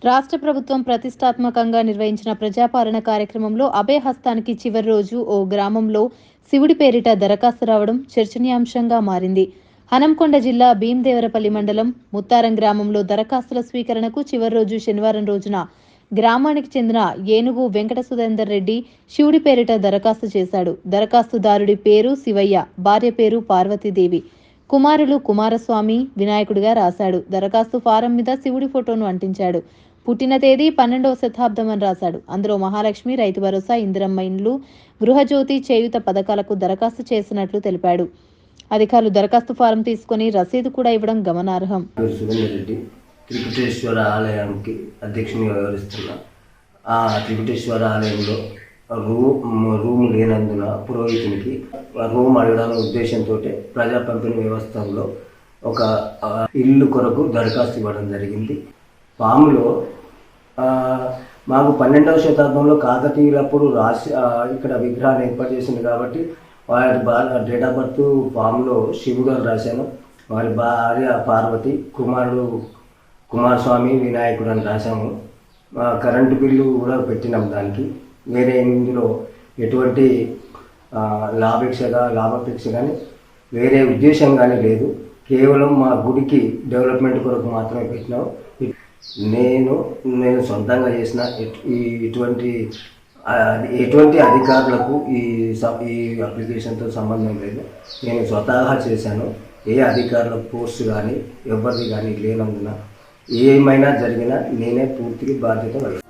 రాష్ట్ర ప్రభుత్వం ప్రతిష్టాత్మకంగా నిర్వహించిన ప్రజాపాలన కార్యక్రమంలో అభయహస్తానికి చివరి రోజు ఓ గ్రామంలో శివుడి పేరిట దరఖాస్తు రావడం చర్చనీయాంశంగా మారింది. హనంకొండ జిల్లా భీమదేవరపల్లి మండలం ముత్తారం గ్రామంలో దరఖాస్తుల స్వీకరణకు చివరి రోజు శనివారం రోజున గ్రామానికి చెందిన ఏనుగు వెంకట సురేందర్ రెడ్డి శివుడి పేరిట దరఖాస్తు చేశాడు. దరఖాస్తుదారుడి పేరు శివయ్య, భార్య పేరు పార్వతీదేవి, కుమారులు కుమారస్వామి, వినాయకుడిగా రాశాడు. దరఖాస్తు ఫారం మీద శివుడి ఫోటోను అంటించాడు. పుట్టిన తేదీ 12వ శతాబ్దం అని రాశాడు. అందులో మహాలక్ష్మి, రైతు భరోసా, ఇందిరమ్మ ఇండ్లు, గృహజ్యోతి, చేయూత పథకాలకు దరఖాస్తు చేసినట్లు తెలిపాడు. అధికారులు దరఖాస్తు ఫారం తీసుకుని రసీదు కూడా ఇవ్వడం గమనార్హం. త్రిపుటేశ్వర ఆలయానికి అధ్యక్షునిగా వ్యవహరిస్తున్నా. ఆ త్రిపుటేశ్వర ఆలయంలో రూమ్ లేనందున పురోహితునికి రూమ్ అడగడానికి ఉద్దేశంతో ప్రజా పంపిణీ వ్యవస్థలో ఒక ఇల్లు కొరకు దరఖాస్తు ఇవ్వడం జరిగింది. పాములో మాకు 12వ శతాబ్దంలో కాకతీయులప్పుడు ఇక్కడ విగ్రహాన్ని ఏర్పాటు చేసింది కాబట్టి వారి డేట్ ఆఫ్ బర్త్ పాములో శివుడు అని రాశాను. వారి భార్య పార్వతి, కుమారుడు కుమారస్వామి, వినాయకుడు అని రాశాము. కరెంటు బిల్లు కూడా పెట్టినాం. దానికి వేరే ఇందులో ఎటువంటి లాభాపేక్ష కానీ వేరే ఉద్దేశం కానీ లేదు. కేవలం మా గుడికి డెవలప్మెంట్ కొరకు మాత్రమే పెట్టినాం. నేను సొంతంగా చేసిన ఎటువంటి అధికారులకు ఈ అప్లికేషన్తో సంబంధం లేదు. నేను స్వతహా చేశాను. ఏ అధికారుల పోస్ట్ కానీ ఎవరిది కానీ లేనందున ఏమైనా జరిగినా నేనే పూర్తిగా బాధ్యత వహిస్తాను.